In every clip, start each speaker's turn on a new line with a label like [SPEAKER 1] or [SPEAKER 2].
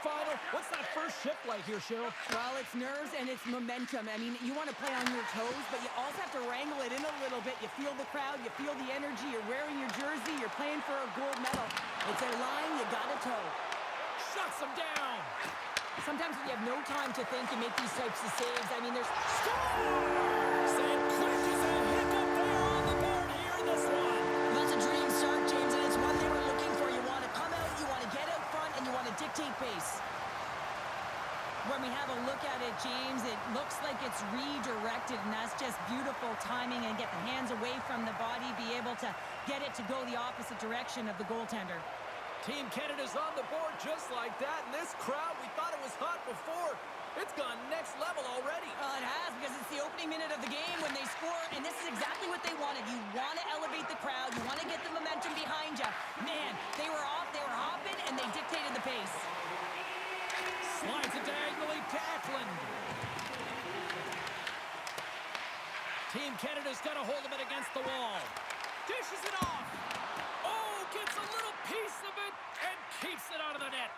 [SPEAKER 1] final. What's that first shift like here, Cheryl?
[SPEAKER 2] Well, it's nerves and it's momentum. I mean, you want to play on your toes, but you also have to wrangle it in a little bit. You feel the crowd, you feel the energy, you're wearing your jersey, you're playing for a gold medal. It's a line you gotta toe.
[SPEAKER 1] Shuts him down.
[SPEAKER 2] Sometimes when you have no time to think, you make these types of saves. I mean, there's...
[SPEAKER 1] Scores! And quick as a hiccup there on the board here in this one.
[SPEAKER 2] That's a dream start, James, and it's one they were looking for. You want to come out, you want to get out front, and you want to dictate pace. When we have a look at it, James, it looks like it's redirected, and that's just beautiful timing, and get the hands away from the body, be able to get it to go the opposite direction of the goaltender.
[SPEAKER 1] Team Canada's on the board just like that, and this crowd, we thought it was hot before. It's gone next level already.
[SPEAKER 2] It has, because it's the opening minute of the game when they score, and this is exactly what they wanted. You want to elevate the crowd. You want to get the momentum behind you. Man, they were off, they were hopping, and they dictated the pace.
[SPEAKER 1] Slides it diagonally to Eklund. Team Canada's got a hold of it against the wall. Dishes it off. Oh, gets a little piece of it and keeps it out of the net.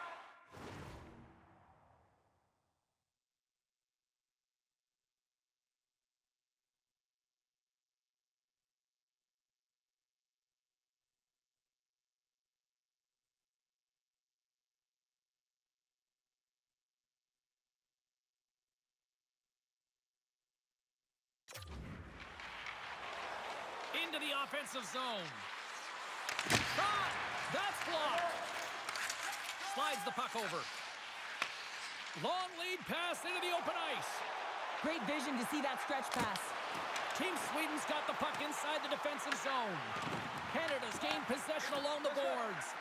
[SPEAKER 1] Into the offensive zone. Shot! That's blocked. Slides the puck over. Long lead pass into the open ice.
[SPEAKER 2] Great vision to see that stretch pass.
[SPEAKER 1] Team Sweden's got the puck inside the defensive zone. Canada's gained possession along the boards.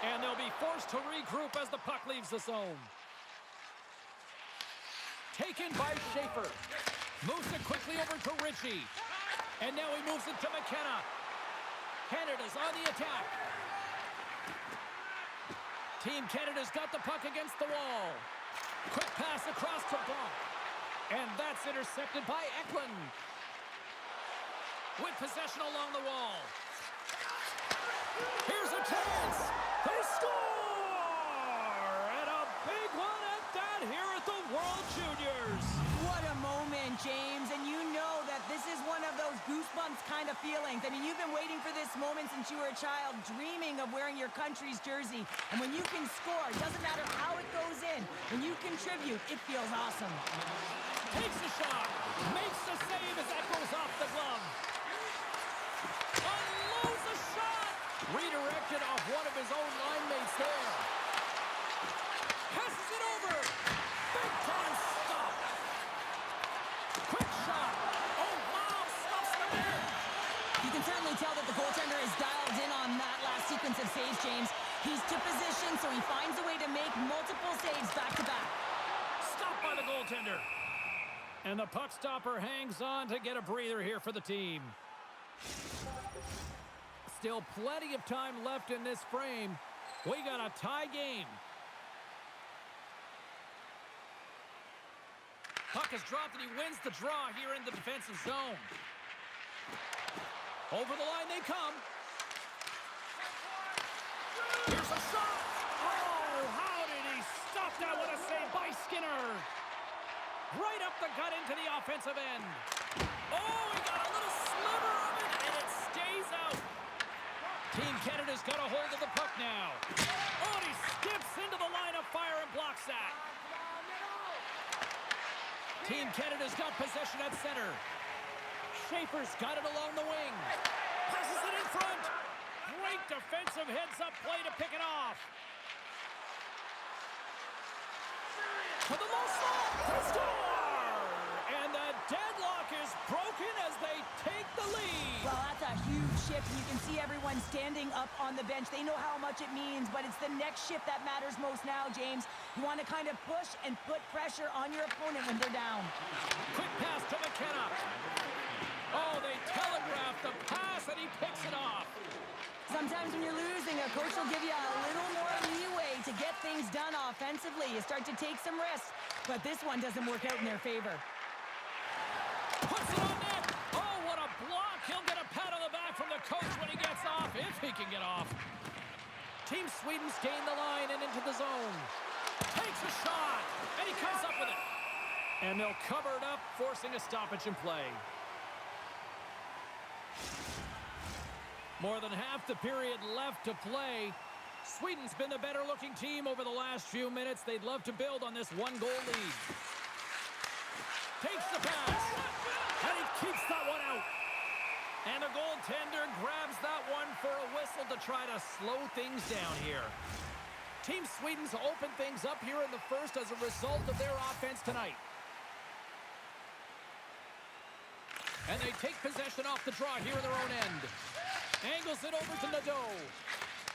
[SPEAKER 1] And they'll be forced to regroup as the puck leaves the zone. Taken by Schaefer. Moves it quickly over to Ritchie. And now he moves it to McKenna. Canada's on the attack. Team Canada's got the puck against the wall. Quick pass across to Bronk. And that's intercepted by Eklund. With possession along the wall. Here's a chance. They score! And a big one at that here at the World Juniors.
[SPEAKER 2] What a moment, James. And you know that this is one of those goosebumps kind of feelings. I mean, you've been waiting for this moment since you were a child, dreaming of wearing your country's jersey. And when you can score, it doesn't matter how it goes in. When you contribute, it feels awesome.
[SPEAKER 1] Takes a shot. Makes the save as that goes off the glove. Unloads a shot. Redirected off one of his own line mates there. Passes it over. Big time stop. Quick shot. Oh, wow. Stops the man.
[SPEAKER 2] You can certainly tell that the goaltender is dialed in on that last sequence of saves, James. He's to position, so he finds a way to make multiple saves back-to-back.
[SPEAKER 1] Stopped by the goaltender. And the puck stopper hangs on to get a breather here for the team. Still plenty of time left in this frame. We got a tie game. Puck is dropped and he wins the draw here in the defensive zone. Over the line they come. Here's a shot. Oh, how did he stop that? What a save by Skinner. Right up the gut into the offensive end. Oh, he got a little sliver of it, and it stays out. Team Canada's got a hold of the puck now. Oh, and he skips into the line of fire and blocks that. Team Canada's got possession at center. Schaefer's got it along the wing. Passes it in front. Great defensive heads-up play to pick it off. To the low slot. They score! And the deadlock is broken as they take the lead.
[SPEAKER 2] Well, that's a huge shift. You can see everyone standing up on the bench. They know how much it means, but it's the next shift that matters most now, James. You want to kind of push and put pressure on your opponent when they're down.
[SPEAKER 1] Quick pass to McKenna. Oh, they telegraph the pass, and he picks it off.
[SPEAKER 2] Sometimes when you're losing, a coach will give you a little more leeway to get things done offensively. You start to take some risks, but this one doesn't work out in their favor.
[SPEAKER 1] Puts it on net. Oh, what a block. He'll get a pat on the back from the coach when he gets off, if he can get off. Team Sweden's gained the line and into the zone. Takes a shot, and he comes up with it. And they'll cover it up, forcing a stoppage in play. More than half the period left to play. Sweden's been the better-looking team over the last few minutes. They'd love to build on this one-goal lead. Takes the pass, and he keeps that one out. And the goaltender grabs that one for a whistle to try to slow things down here. Team Sweden's opened things up here in the first as a result of their offense tonight. And they take possession off the draw here in their own end. Angles it over to Nadeau.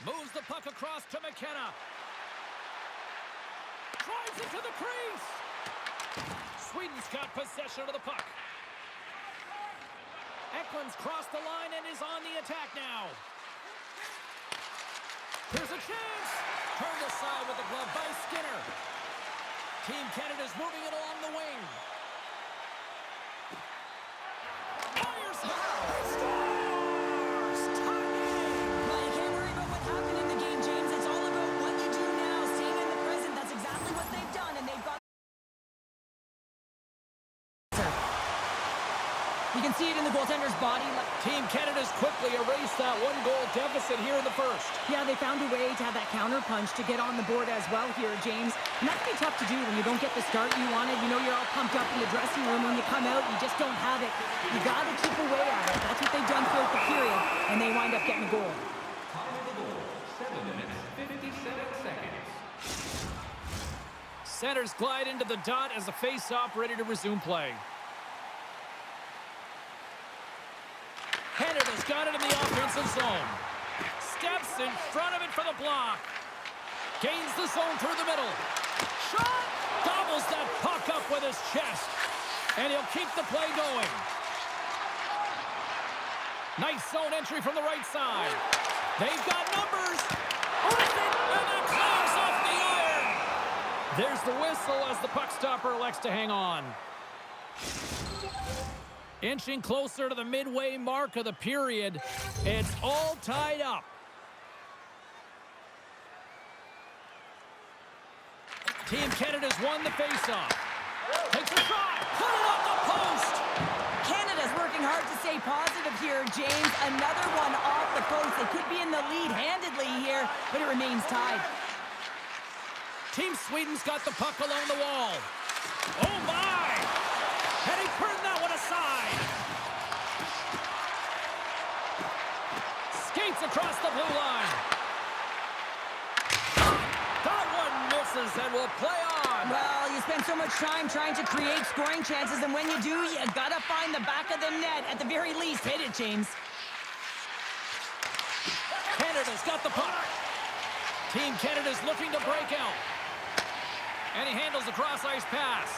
[SPEAKER 1] Moves the puck across to McKenna. Drives it to the crease. Sweden's got possession of the puck. Eklund's crossed the line and is on the attack now. Here's a chance. Turned aside with the glove by Skinner. Team Canada's moving it along the wing. Fires hard. Scores! Tie game.
[SPEAKER 2] Well, you can't worry about what happened in the game, James. It's all about what you do now, staying in the present. That's exactly what they've done, and they've got... You can see it in the goaltender's body.
[SPEAKER 1] Team Canada's quickly erased that one-goal deficit here in the first.
[SPEAKER 2] Yeah, they found a way to have that counter punch to get on the board as well here, James. And that can be tough to do when you don't get the start you wanted. You know you're all pumped up in the dressing room. When you come out, you just don't have it. You got to chip away at it. That's what they've done throughout the period, and they wind up getting a goal.
[SPEAKER 3] Time of the goal, 7 minutes, 57 seconds.
[SPEAKER 1] Centers glide into the dot as the face-off ready to resume play. Canada's got it in the offensive zone. Steps in front of it for the block. Gains the zone through the middle. Shot! Gobbles that puck up with his chest. And he'll keep the play going. Nice zone entry from the right side. They've got numbers. And that clears off the iron. There's the whistle as the puck stopper elects to hang on. Inching closer to the midway mark of the period. It's all tied up. Team Canada's won the faceoff. Takes a shot. Put it on the post.
[SPEAKER 2] Canada's working hard to stay positive here, James. Another one off the post. They could be in the lead handedly here, but it remains tied.
[SPEAKER 1] Team Sweden's got the puck along the wall. Oh, my! And he turned that one aside. Skates across the blue line. That one misses and will play on.
[SPEAKER 2] Well, you spend so much time trying to create scoring chances, and when you do, you gotta find the back of the net. At the very least, hit it, James.
[SPEAKER 1] Canada's got the puck. Team Canada's looking to break out. And he handles the cross-ice pass.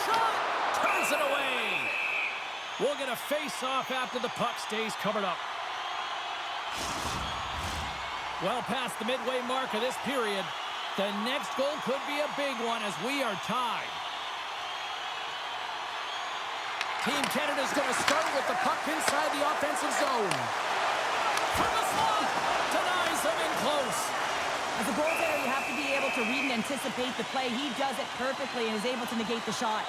[SPEAKER 1] Shot! Turns it away. We'll get a face-off after the puck stays covered up. Well past the midway mark of this period, the next goal could be a big one as we are tied. Team Canada's going to start with the puck inside the offensive zone. From the slot, denies him in close.
[SPEAKER 2] As a goaltender, you have to be able to read and anticipate the play. He does it perfectly and is able to negate the shot.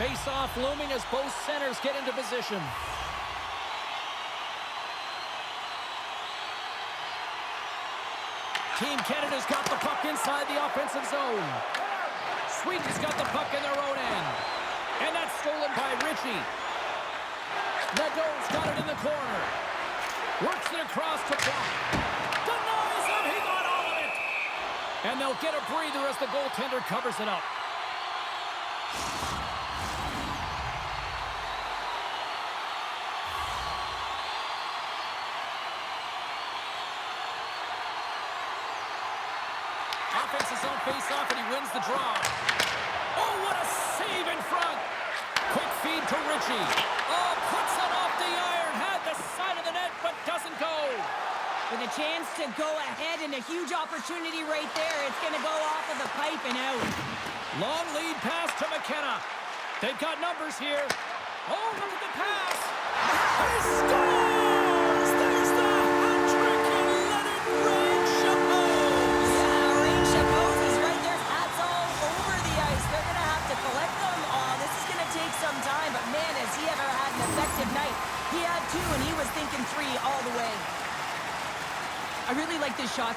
[SPEAKER 1] Face-off looming as both centers get into position. Team Canada's got the puck inside the offensive zone. Sweden's got the puck in their own end. And that's stolen by Ritchie. Nadeau's got it in the corner. Works it across to block. Denies him. He got all of it. And they'll get a breather as the goaltender covers it up. Offense is on face-off, and he wins the draw. Oh, what a save in front. Quick feed to Ritchie. Oh, puts it off the iron. Had the side of the net, but doesn't go.
[SPEAKER 2] With a chance to go ahead and a huge opportunity right there. It's going to go off of the pipe and out.
[SPEAKER 1] Long lead pass to McKenna. They've got numbers here. Oh, look at the pass. He scores! There's the hat trick, and let it rain, Chapeau!
[SPEAKER 2] Yeah,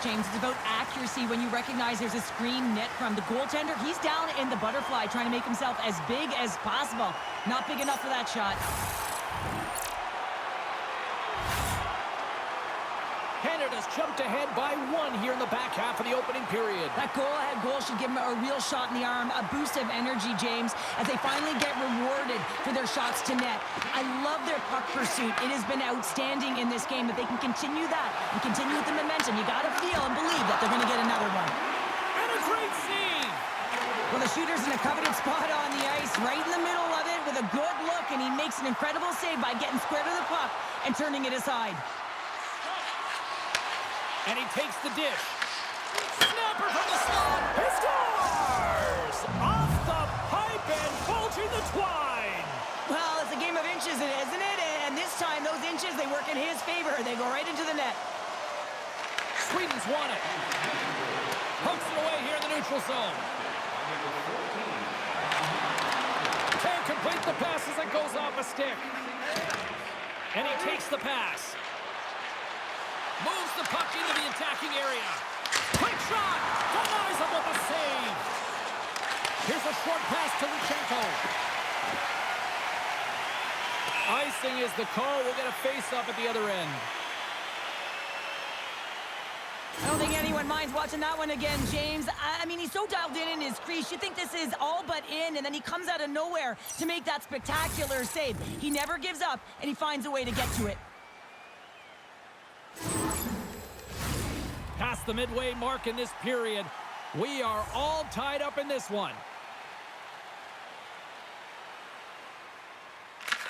[SPEAKER 2] James. It's about accuracy when you recognize there's a screen net from the goaltender. He's down in the butterfly trying to make himself as big as possible. Not big enough for that shot.
[SPEAKER 1] Canada's jumped ahead by 1 here in the back half of the opening period.
[SPEAKER 2] That goal-ahead goal should give them a real shot in the arm, a boost of energy, James, as they finally get rewarded for their shots to net. I love their puck pursuit. It has been outstanding in this game. If they can continue that and continue with the momentum, you got to feel and believe that they're going to get another one.
[SPEAKER 1] And a great save!
[SPEAKER 2] Well, the shooter's in a coveted spot on the ice, right in the middle of it with a good look, and he makes an incredible save by getting square to the puck and turning it aside.
[SPEAKER 1] And he takes the dish. Snapper from the slot. He scores! Off the pipe and bulging the twine.
[SPEAKER 2] Well, it's a game of inches, isn't it? And this time, those inches, they work in his favor. They go right into the net.
[SPEAKER 1] Sweden's won it. Pokes it away here in the neutral zone. Can't complete the pass as it goes off a stick. And he takes the pass. Moves the puck into the attacking area. Quick shot! Denies him with a save. Here's a short pass to Luchenko. Icing is the call. We'll get a face-up at the other end.
[SPEAKER 2] I don't think anyone minds watching that one again, James. I mean, he's so dialed in his crease. You think this is all but in, and then he comes out of nowhere to make that spectacular save. He never gives up, and he finds a way to get to it.
[SPEAKER 1] Past the midway mark in this period, we are all tied up in this one.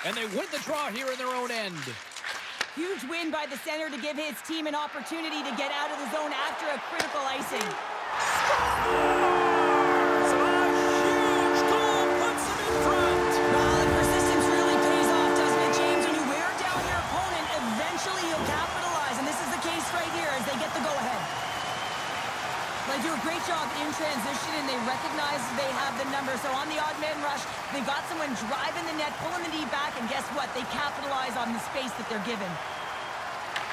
[SPEAKER 1] And they win the draw here in their own end.
[SPEAKER 2] Huge win by the center to give his team an opportunity to get out of the zone after a critical icing.
[SPEAKER 1] Scores! A huge goal puts him in front.
[SPEAKER 2] Well, the persistence really pays off, doesn't it, James? When you wear down your opponent, eventually you'll capitalize. And this is the case right here as they get the go-ahead. They do a great job in transition, and they recognize they have the number. So on the odd man rush, they've got someone driving the net, pulling the D back, and guess what? They capitalize on the space that they're given.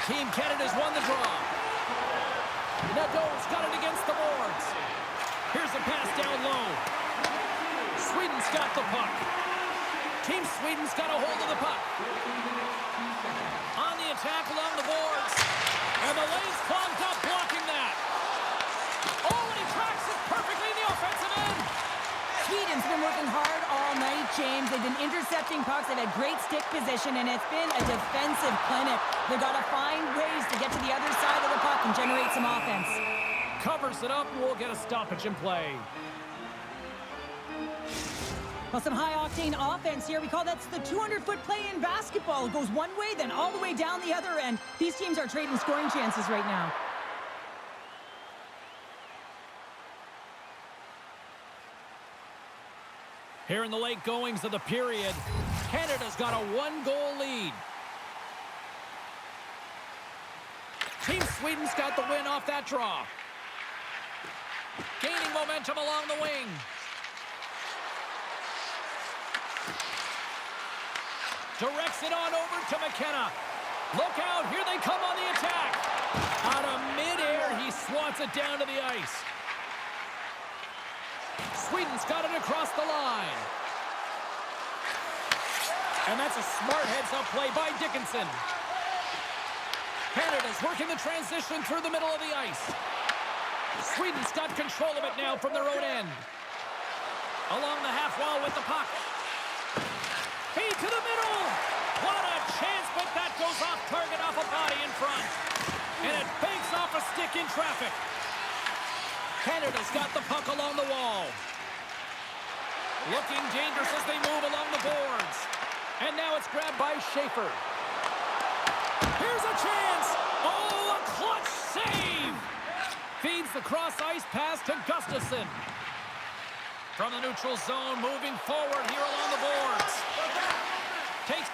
[SPEAKER 1] Team Canada's won the draw. Nadeau's got it against the boards. Here's a pass down low. Sweden's got the puck. Team Sweden's got a hold of the puck. On the attack along the boards. And the lane's clogged up, blocking that. Oh, and he tracks it perfectly in the offensive end.
[SPEAKER 2] Sweden's been working hard all night, James. They've been intercepting pucks. They've had great stick position, and it's been a defensive clinic. They've got to find ways to get to the other side of the puck and generate some offense.
[SPEAKER 1] Covers it up, and we'll get a stoppage in play.
[SPEAKER 2] Well, some high-octane offense here. We call that the 200-foot play in basketball. It goes one way, then all the way down the other end. These teams are trading scoring chances right now.
[SPEAKER 1] Here in the late goings of the period, Canada's got a 1-goal lead. Team Sweden's got the win off that draw. Gaining momentum along the wing. Directs it on over to McKenna. Look out, here they come on the attack. Out of midair, he swats it down to the ice. Sweden's got it across the line. And that's a smart heads-up play by Dickinson. Canada's working the transition through the middle of the ice. Sweden's got control of it now from their own end. Along the half wall with the puck. Feed to the middle. What a chance, but that goes off target off a body in front. And it banks off a stick in traffic. Canada's got the puck along the wall. Looking dangerous as they move along the boards. And now it's grabbed by Schaefer. Here's a chance. Oh, a clutch save. Feeds the cross-ice pass to Gustafsson. From the neutral zone, moving forward here along the boards. Takes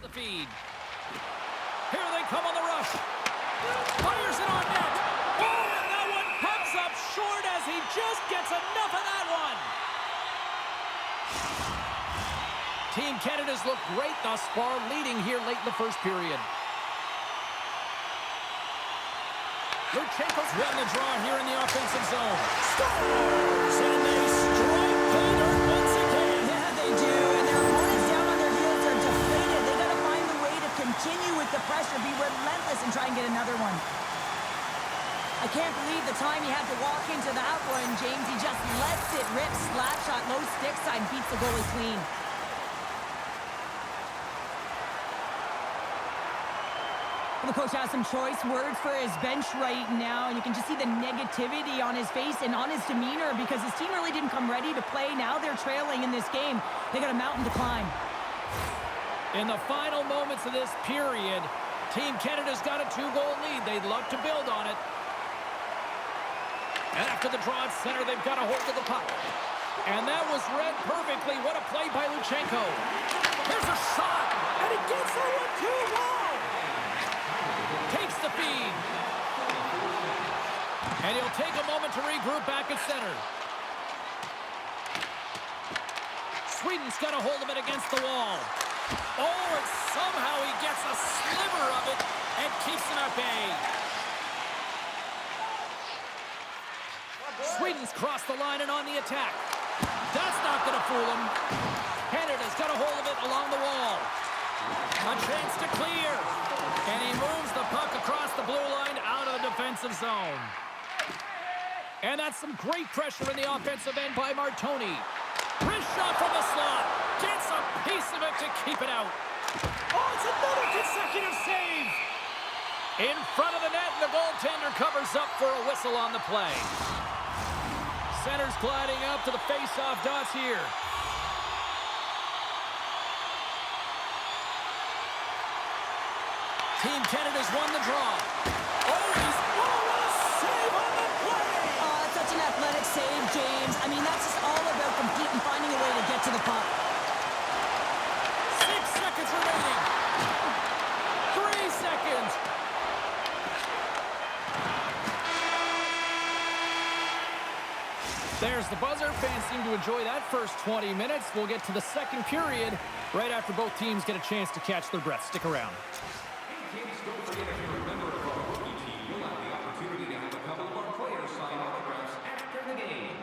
[SPEAKER 1] the feed. Here they come on the rush. Fires it on net. Oh, and that one comes up short as he just gets enough of that one. Team Canada's looked great thus far, leading here late in the first period. Luchenko's won the draw here in the offensive zone. Scores! And they strike Thunder once again.
[SPEAKER 2] Yeah, they do. And their opponents down on their heels are deflated. They got to find the way to continue with the pressure, be relentless, and try and get another one. I can't believe the time he had to walk into that one, James. He just lets it rip. Slap shot, low stick side, beats the goalie clean. The coach has some choice words for his bench right now, and you can just see the negativity on his face and on his demeanor because his team really didn't come ready to play. Now they're trailing in this game. They got a mountain to climb.
[SPEAKER 1] In the final moments of this period, Team Canada's got a 2-goal lead. They'd love to build on it. And after the draw at center, they've got a hold of the puck. And that was read perfectly. What a play by Luchenko. Here's a shot, and he gets that one too low. Takes the feed. And he'll take a moment to regroup back at center. Sweden's got a hold of it against the wall. Oh, and somehow he gets a sliver of it and keeps it at bay. Sweden's crossed the line and on the attack. That's not going to fool him. Canada's got a hold of it along the wall. A chance to clear. And he moves the puck across the blue line out of the defensive zone. And that's some great pressure in the offensive end by Martoni. Wrist shot from the slot. Gets a piece of it to keep it out. Oh, it's another consecutive save. In front of the net, and the goaltender covers up for a whistle on the play. Center's gliding up to the face-off dots here. Team Canada's won the draw. Oh, what a save on the play!
[SPEAKER 2] Oh, that's such an athletic save, James. I mean, that's just all about competing, finding a way to get to the puck.
[SPEAKER 1] 6 seconds remaining. 3 seconds. There's the buzzer. Fans seem to enjoy that first 20 minutes. We'll get to the second period right after both teams get a chance to catch their breath. Stick around.
[SPEAKER 3] Don't forget, if you're a member of our rookie team, you'll have the opportunity to have a couple of our players sign autographs after the game.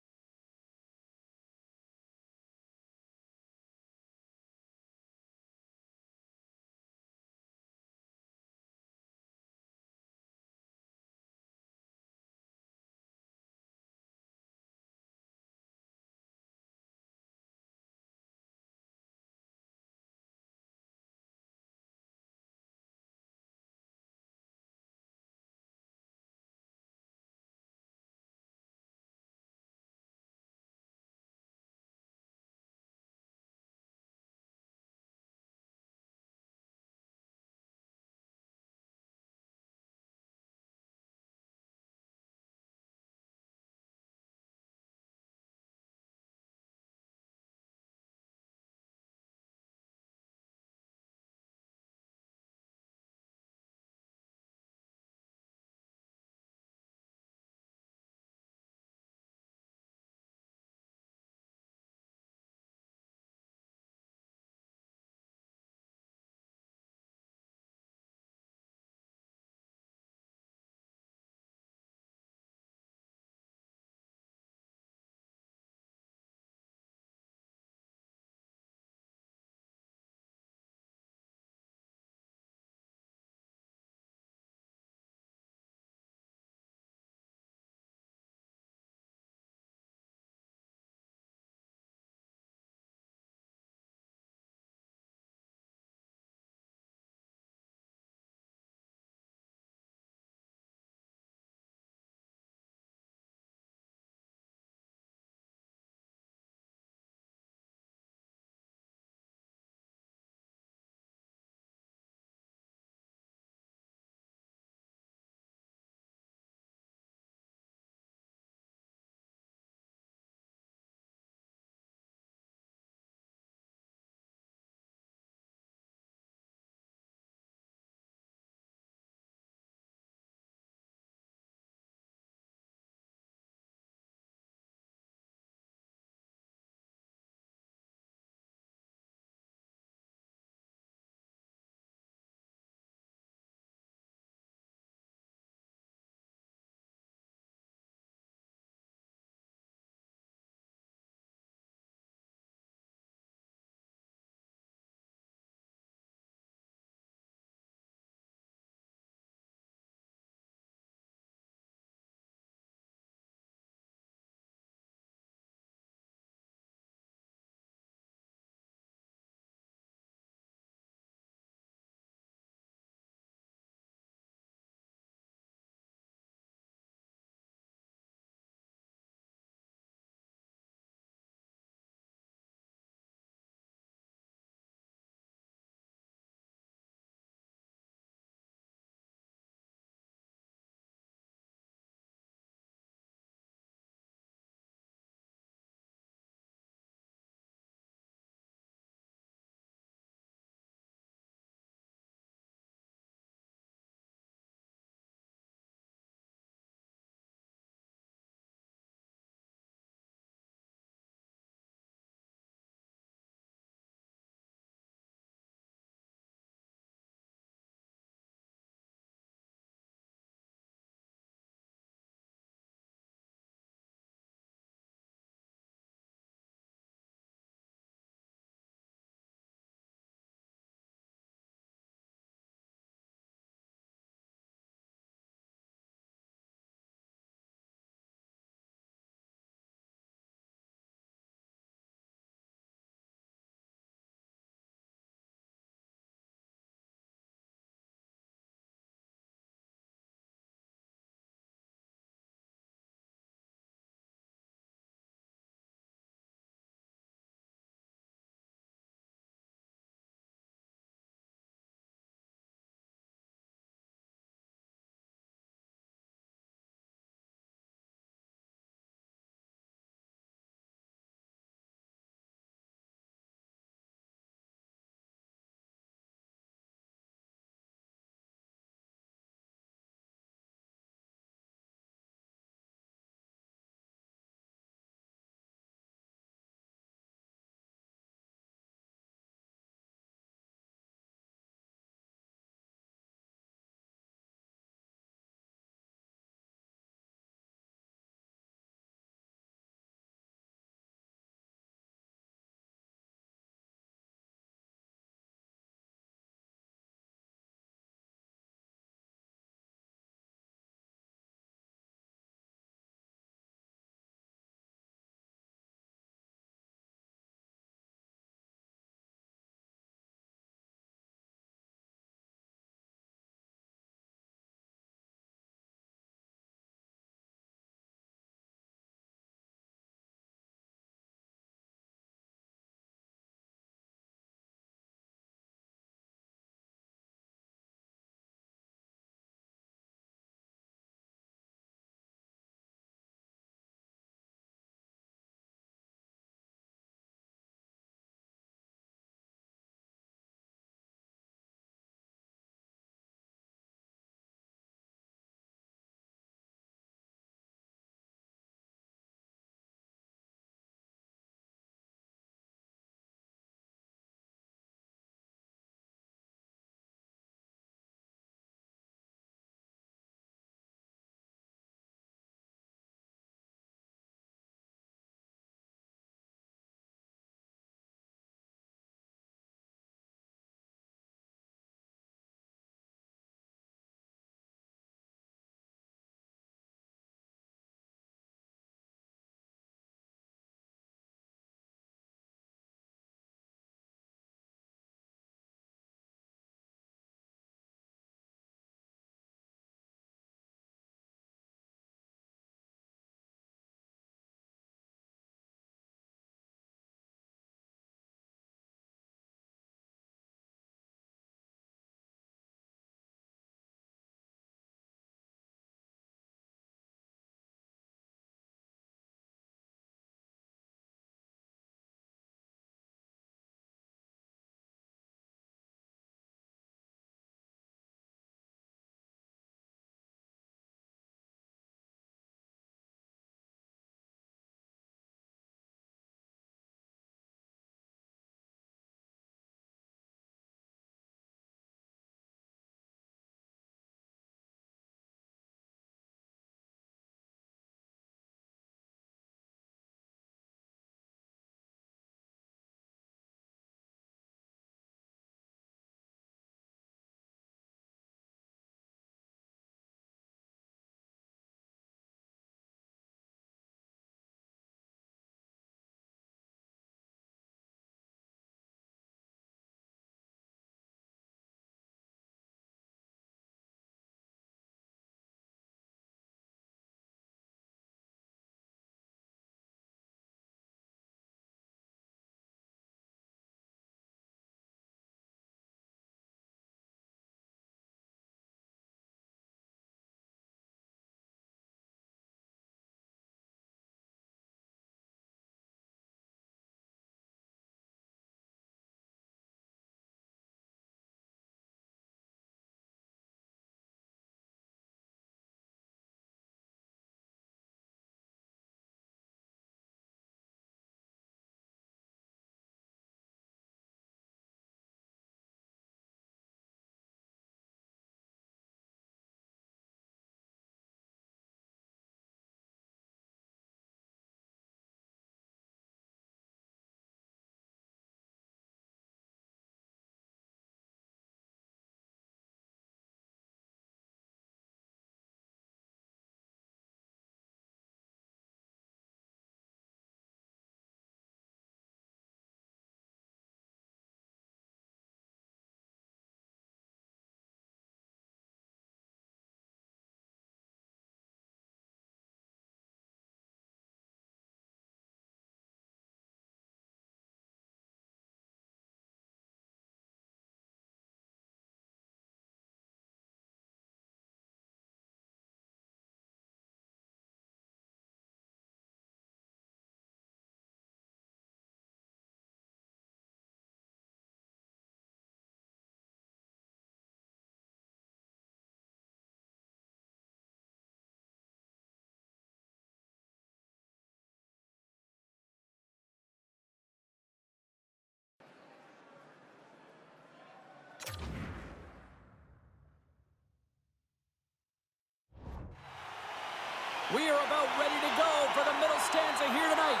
[SPEAKER 1] We are about ready to go for the middle stanza here tonight.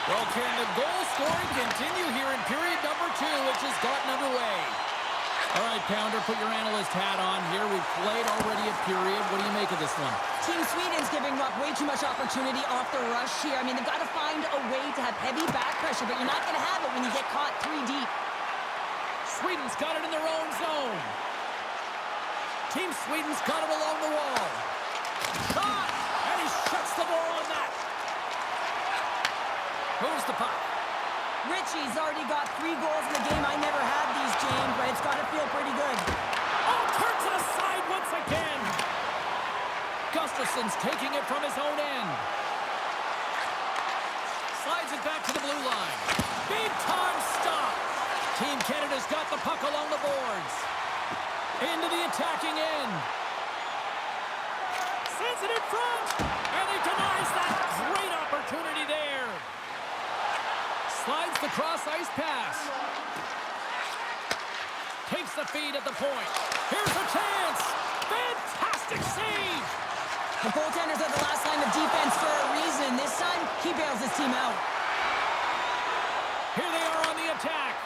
[SPEAKER 1] Well, can the goal scoring continue here in period number 2, which has gotten underway? All right, Pounder, put your analyst hat on here. We've played already a period. What do you make of this one?
[SPEAKER 2] Team Sweden's giving up way too much opportunity off the rush here. I mean, they've got to find a way to have heavy back pressure, but you're not going to have it when you get caught 3 deep.
[SPEAKER 1] Sweden's got it in their own zone. Team Sweden's got it along the wall. Shot! And he shuts the door on that. Moves the puck.
[SPEAKER 2] Richie's already got 3 goals in the game. I never had these, James, but it's got to feel pretty good.
[SPEAKER 1] Oh, turns it aside once again. Gustafson's taking it from his own end. Slides it back to the blue line. Big time stop. Team Canada's got the puck along the boards. Into the attacking end. Sends it in front. And he denies that great opportunity there. Slides the cross-ice pass. Takes the feed at the point. Here's a chance. Fantastic save.
[SPEAKER 2] The goaltenders are the last line of defense for a reason. This time, he bails his team out.
[SPEAKER 1] Here they are on the attack.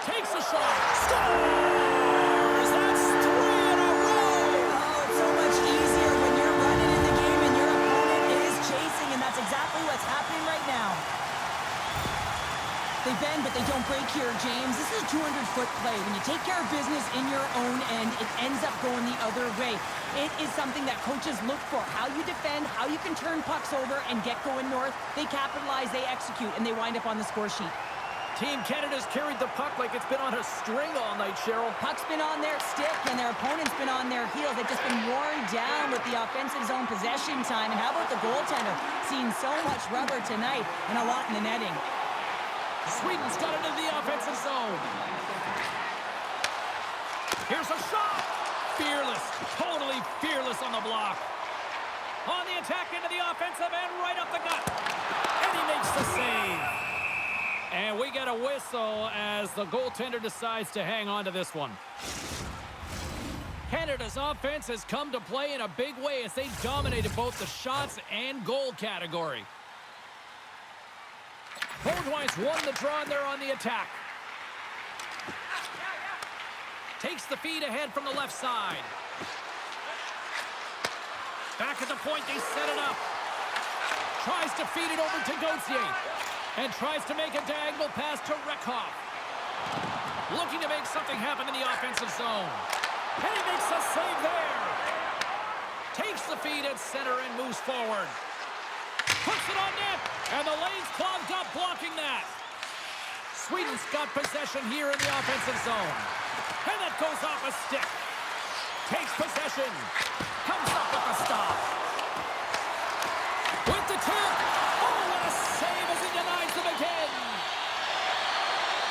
[SPEAKER 1] Takes a shot. Scores! That's 3 in a row.
[SPEAKER 2] Oh, it's so much easier when you're running in the game and your opponent is chasing, and that's exactly what's happening right now. They bend, but they don't break here, James. This is a 200-foot play. When you take care of business in your own end, it ends up going the other way. It is something that coaches look for. How you defend, how you can turn pucks over and get going north. They capitalize, they execute, and they wind up on the score sheet.
[SPEAKER 1] Team Canada's carried the puck like it's been on a string all night, Cheryl.
[SPEAKER 2] Puck's been on their stick, and their opponent's been on their heels. They've just been worn down with the offensive zone possession time. And how about the goaltender? Seeing so much rubber tonight and a lot in the netting.
[SPEAKER 1] Sweden's got it into the offensive zone. Here's a shot. Fearless, totally fearless on the block. On the attack into the offensive end, right up the gut. And he makes the save. And we get a whistle as the goaltender decides to hang on to this one. Canada's offense has come to play in a big way as they dominated both the shots and goal category. Holdwise won the draw, and they're on the attack. Takes the feed ahead from the left side. Back at the point, they set it up. Tries to feed it over to Gauthier. And tries to make a diagonal pass to Rekhoff. Looking to make something happen in the offensive zone. And he makes a save there. Takes the feed at center and moves forward. Puts it on net. And the lane's clogged up, blocking that. Sweden's got possession here in the offensive zone. And that goes off a stick. Takes possession. Comes up with a stop. With the tip. Oh, what a save as he denies them again.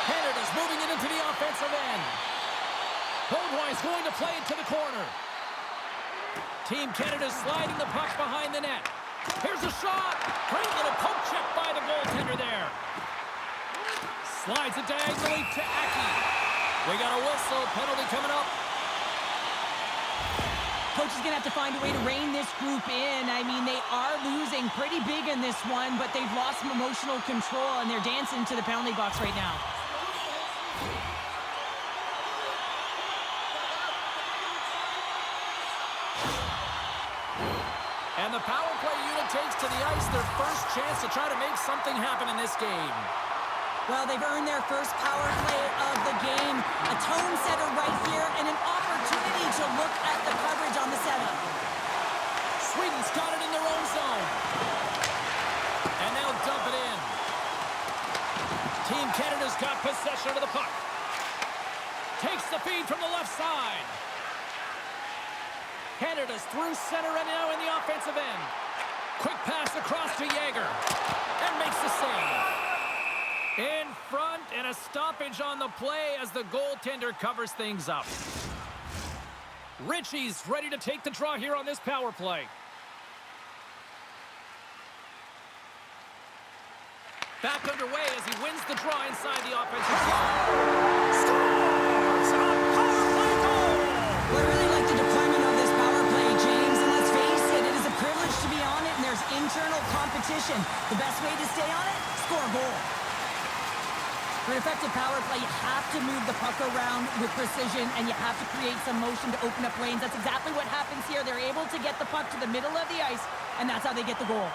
[SPEAKER 1] Canada's moving it into the offensive end. Holdwise going to play it to the corner. Team Canada sliding the puck behind the net. Here's a shot. Great little poke check by the goaltender there. Slides it diagonally to Aki. We got a whistle. Penalty coming up.
[SPEAKER 2] Coach is going to have to find a way to rein this group in. I mean, they are losing pretty big in this one, but they've lost some emotional control, and they're dancing to the penalty box right now.
[SPEAKER 1] And the power play unit takes to the ice their first chance to try to make something happen in this game.
[SPEAKER 2] Well, they've earned their first power play of the game. A tone setter right here and an opportunity to look at the coverage on the setup.
[SPEAKER 1] Sweden's got it in their own zone. And they'll dump it in. Team Canada's got possession of the puck. Takes the feed from the left side. Canada's through center and now in the offensive end. Quick pass across to Yager. And makes the save. In front, and a stoppage on the play as the goaltender covers things up. Richie's ready to take the draw here on this power play. Back underway as he wins the draw inside the offensive zone. Scores! A power play goal!
[SPEAKER 2] Well, I really like the deployment of this power score a goal. For an effective power play, you have to move the puck around with precision, and you have to create some motion to open up lanes. That's exactly what happens here. They're able to get the puck to the middle of the ice, and that's how they get the goal.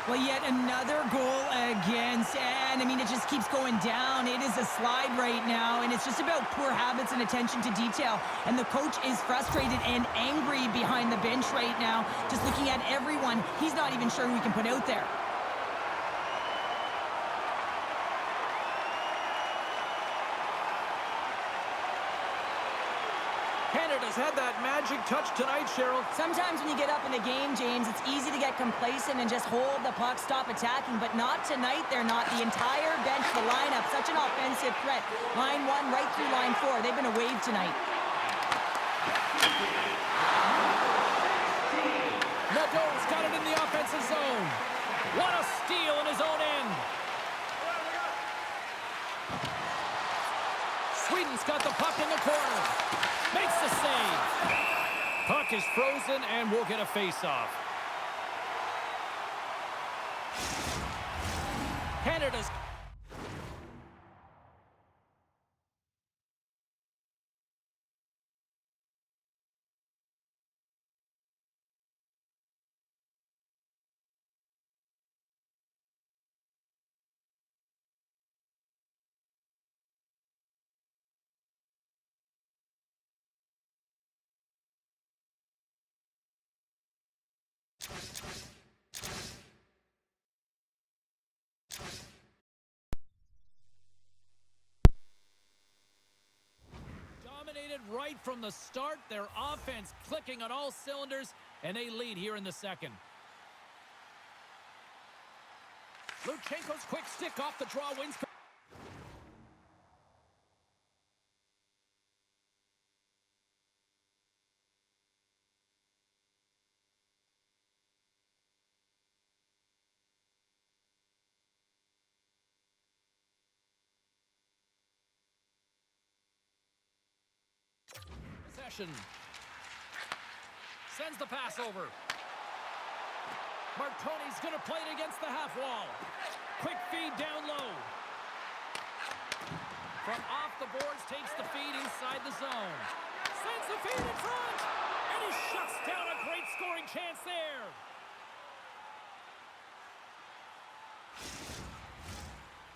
[SPEAKER 2] Well, yet another goal against, and I mean, it just keeps going down. It is a slide right now, and it's just about poor habits and attention to detail. And the coach is frustrated and angry behind the bench right now, just looking at everyone. He's not even sure who he can put out there.
[SPEAKER 1] Canada's had that magic touch tonight, Cheryl.
[SPEAKER 2] Sometimes when you get up in a game, James, it's easy to get complacent and just hold the puck, stop attacking, but not tonight. They're not. The entire bench, the lineup, such an offensive threat. Line 1 right through line 4. They've been a wave tonight.
[SPEAKER 1] Nadeau's got it in the offensive zone. What a steal in his own end. Sweden's got the puck in the corner. Makes the save. Puck is frozen and we'll get a face-off. Canada's... Dominated right from the start. Their offense clicking on all cylinders, and they lead here in the second. Luchenko's quick stick off the draw wins. Possession. Sends the pass over. Martoni's going to play it against the half wall. Quick feed down low. From off the boards, takes the feed inside the zone. Sends the feed in front. And he shuts down a great scoring chance there.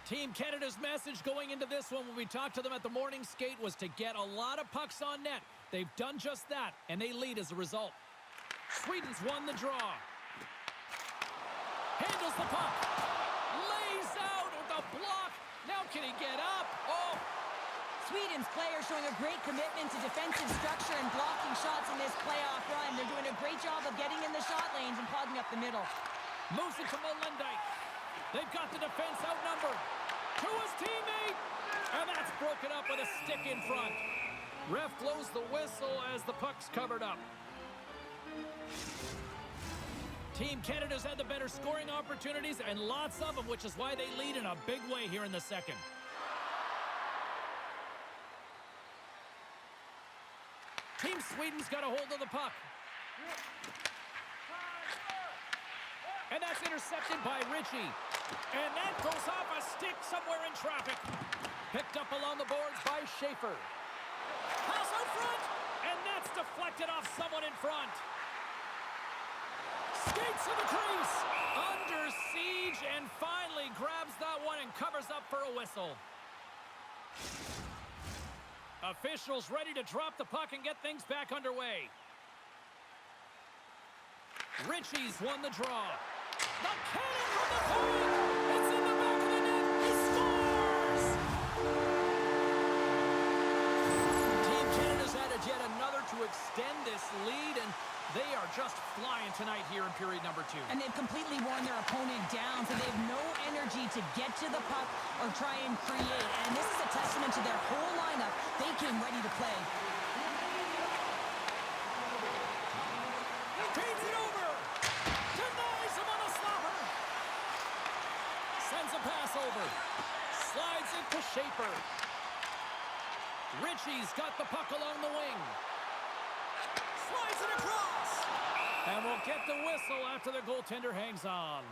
[SPEAKER 1] Team Canada's message going into this one when we talked to them at the morning skate was to get a lot of pucks on net. They've done just that, and they lead as a result. Sweden's won the draw. Handles the puck. Lays out with the block. Now can he get up? Oh!
[SPEAKER 2] Sweden's players showing a great commitment to defensive structure and blocking shots in this playoff run. They're doing a great job of getting in the shot lanes and clogging up the middle.
[SPEAKER 1] Moves it to Molendijk. They've got the defense outnumbered. To his teammate. And that's broken up with a stick in front. Ref blows the whistle as the puck's covered up. Team Canada's had the better scoring opportunities and lots of them, which is why they lead in a big way here in the second. Team Sweden's got a hold of the puck. And that's intercepted by Ritchie. And that goes off a stick somewhere in traffic. Picked up along the boards by Schaefer. Pass out front. And that's deflected off someone in front. Skates to the crease. Under siege and finally grabs that one and covers up for a whistle. Officials ready to drop the puck and get things back underway. Ritchie's won the draw. The cannon from the point! It's in the back of the net! He scores! Team Canada's added yet another to extend this lead, and they are just flying tonight here in period number 2.
[SPEAKER 2] And they've completely worn their opponent down, so they have no energy to get to the puck or try and create. And this is a testament to their whole lineup. They came ready to play.
[SPEAKER 1] Feeds it over! Denies him on a slapper! Sends a pass over. Slides it to Schaefer. Ritchie's got the puck along the wing. Slides it across! And we'll get the whistle after the goaltender hangs on.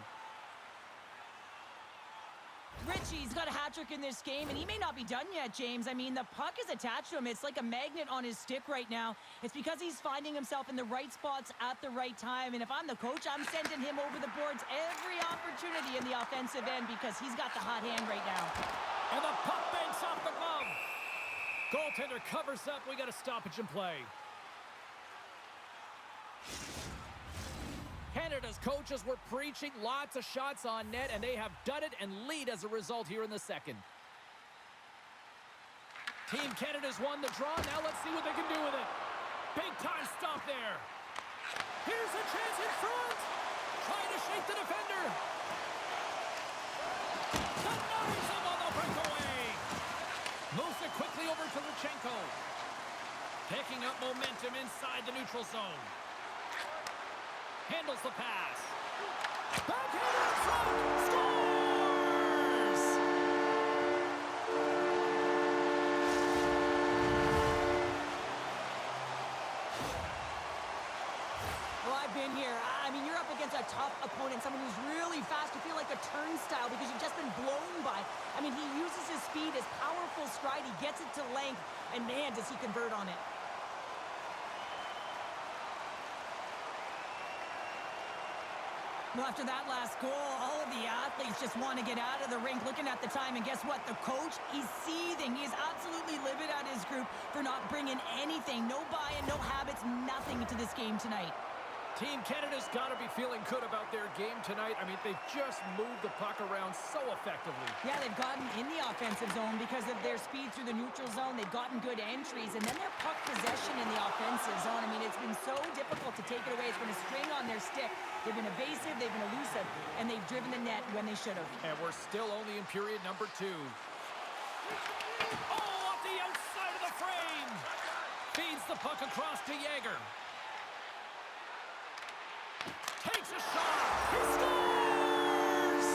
[SPEAKER 2] Richie's got a hat trick in this game, and he may not be done yet, James. I mean, the puck is attached to him. It's like a magnet on his stick right now. It's because he's finding himself in the right spots at the right time. And if I'm the coach, I'm sending him over the boards every opportunity in the offensive end because he's got the hot hand right now.
[SPEAKER 1] And the puck banks off the glove. Goaltender covers up. We got a stoppage in play. Canada's coaches were preaching lots of shots on net, and they have done it and lead as a result here in the second. Team Canada's won the draw. Now let's see what they can do with it. Big time stop there. Here's a chance in front. Trying to shake the defender. Denies him on the breakaway. Moves it quickly over to Luchenko. Picking up momentum inside the neutral zone. Handles the pass. Backhander in front. Scores!
[SPEAKER 2] Well, I've been here. I mean, you're up against a tough opponent, someone who's really fast. You feel like a turnstile because you've just been blown by. I mean, he uses his speed, his powerful stride. He gets it to length, and man, does he convert on it. Well, after that last goal, all of the athletes just want to get out of the rink looking at the time. And guess what? The coach, he's seething. He's absolutely livid at his group for not bringing anything. No buy-in, no habits, nothing to this game tonight.
[SPEAKER 1] Team Canada's got to be feeling good about their game tonight. I mean, they've just moved the puck around so effectively.
[SPEAKER 2] Yeah, they've gotten in the offensive zone because of their speed through the neutral zone. They've gotten good entries, and then their puck possession in the offensive zone. I mean, it's been so difficult to take it away. It's been a string on their stick. They've been evasive, they've been elusive, and they've driven the net when they should have.
[SPEAKER 1] And we're still only in period number 2. Oh, off the outside of the frame! Feeds the puck across to Yager. Takes a shot. He scores!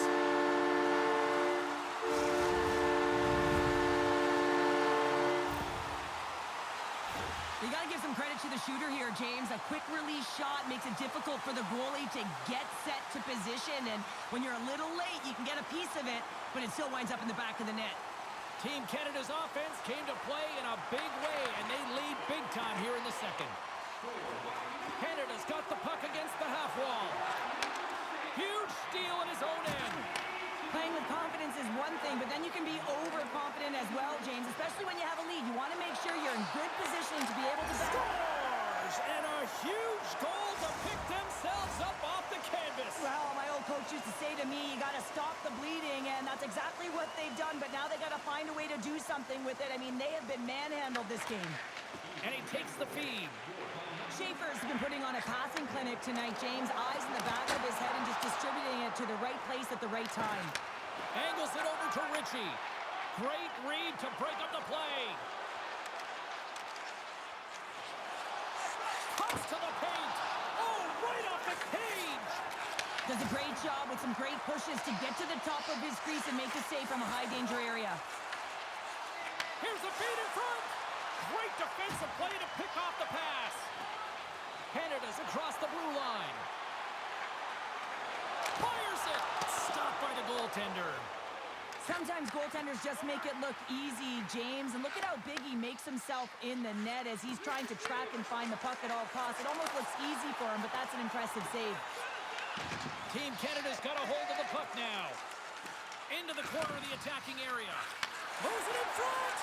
[SPEAKER 2] You got to give some credit to the shooter here, James. A quick release shot makes it difficult for the goalie to get set to position. And when you're a little late, you can get a piece of it, but it still winds up in the back of the net.
[SPEAKER 1] Team Canada's offense came to play in a big way, and they lead big time here in the second. Canada's got the puck against the half wall. Huge steal at his own end.
[SPEAKER 2] Playing with confidence is one thing, but then you can be overconfident as well, James, especially when you have a lead. You want to make sure you're in good position to be able to
[SPEAKER 1] Scores! And a huge goal to pick themselves up off the canvas.
[SPEAKER 2] Well, my old coach used to say to me, you got to stop the bleeding, and that's exactly what they've done, but now they got to find a way to do something with it. I mean, they have been manhandled this game.
[SPEAKER 1] And he takes the feed.
[SPEAKER 2] Schaefer's been putting on a passing clinic tonight, James. Eyes in the back of his head and just distributing it to the right place at the right time.
[SPEAKER 1] Angles it over to Richie. Great read to break up the play. Toss to the paint. Oh, right off the cage.
[SPEAKER 2] Does a great job with some great pushes to get to the top of his crease and make the save from a high-danger area.
[SPEAKER 1] Here's the feed in front. Great defensive play to pick off the pass. Canada's across the blue line. Fires it. Stopped by the goaltender.
[SPEAKER 2] Sometimes goaltenders just make it look easy, James. And look at how big he makes himself in the net as he's trying to track and find the puck at all costs. It almost looks easy for him, but that's an impressive save.
[SPEAKER 1] Team Canada's got a hold of the puck now. Into the corner of the attacking area. Moves it in front.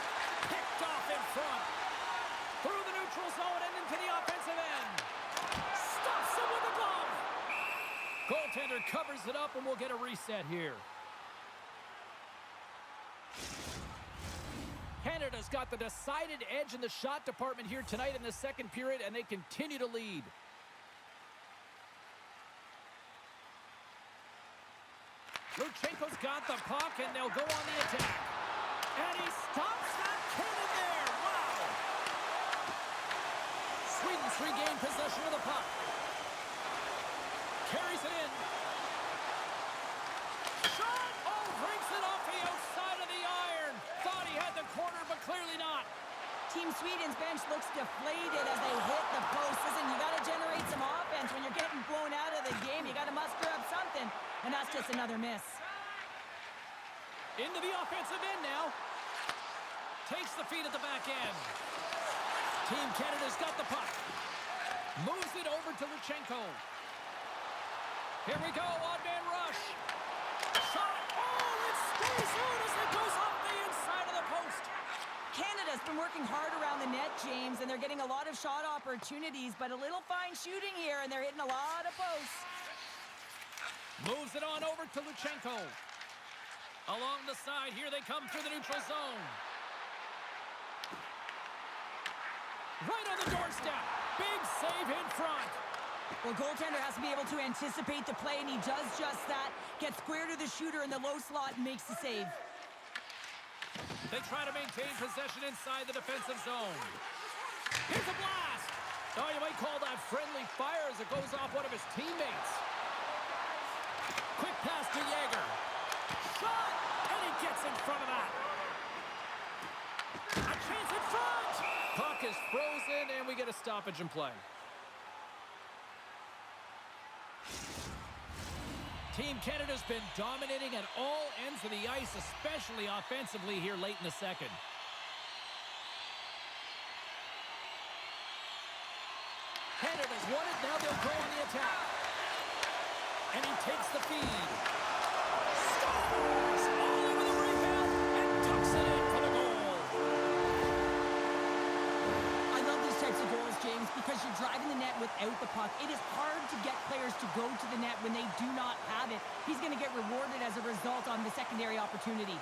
[SPEAKER 1] Picked off in front. Through the neutral zone and into the offensive end. Stops him with a glove. Goaltender covers it up, and we'll get a reset here. Canada's got the decided edge in the shot department here tonight in the second period, and they continue to lead. Luchenko's got the puck, and they'll go on the attack. And he stops that cannon there. Wow! Sweden's regained possession of the puck. Carries it in. Shot! Oh, brings it off the outside of the iron. Thought he had the corner, but clearly not.
[SPEAKER 2] Team Sweden's bench looks deflated as they hit the post. Listen, you got to generate some offense when you're getting blown out of the game. You got to muster up something, and that's just another miss.
[SPEAKER 1] Into the offensive end now. Takes the feed at the back end. Team Canada's got the puck. Moves it over to Luchenko. Here we go, odd-man rush. Shot! Oh, it's squeezed out as it goes off the inside of the post.
[SPEAKER 2] Canada's been working hard around the net, James, and they're getting a lot of shot opportunities, but a little fine shooting here, and they're hitting a lot of posts.
[SPEAKER 1] Moves it on over to Luchenko. Along the side, here they come through the neutral zone. Right on the doorstep. Big save in front.
[SPEAKER 2] Well, goaltender has to be able to anticipate the play, and he does just that. Gets square to the shooter in the low slot and makes the save.
[SPEAKER 1] They try to maintain possession inside the defensive zone. Here's a blast. Oh, you might call that friendly fire as it goes off one of his teammates. Quick pass to Yager. Shot! And he gets in front of that. A chance in front! Puck is frozen, and we get a stoppage in play. Team Canada's been dominating at all ends of the ice, especially offensively here late in the second. Canada's won it, now they'll go on the attack. And he takes the feed. Scores! All over the rebound and tucks it in for the goal.
[SPEAKER 2] I love these types of goals, James, because you're driving the net without the puck. It is hard to get players to go to the net when they do not have it. He's going to get rewarded as a result on the secondary opportunity.